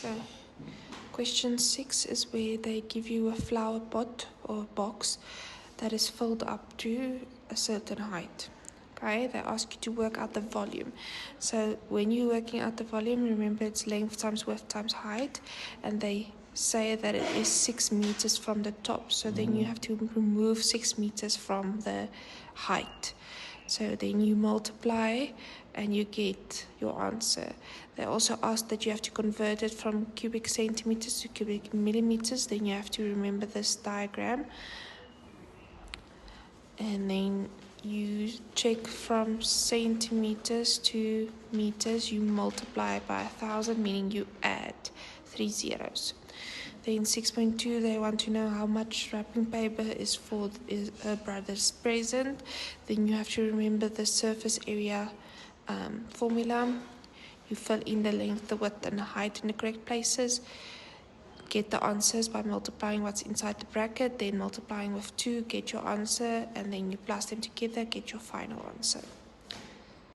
So question 6 is where they give you a flower pot or box that is filled up to a certain height. Okay, they ask you to work out the volume. So when you're working out the volume, remember it's length times width times height, and they say that it is 6 meters from the top. So then you have to remove 6 meters from the height. So then you multiply and you get your answer. They also ask that you have to convert it from cubic centimeters to cubic millimeters. Then you have to remember this diagram. And then you check from centimeters to meters, you multiply by 1,000, meaning you add 3 zeros. Then 6.2, they want to know how much wrapping paper is for her brother's present. Then you have to remember the surface area formula. You fill in the length, the width, and the height in the correct places. Get the answers by multiplying what's inside the bracket, then multiplying with 2, get your answer, and then you plus them together, get your final answer.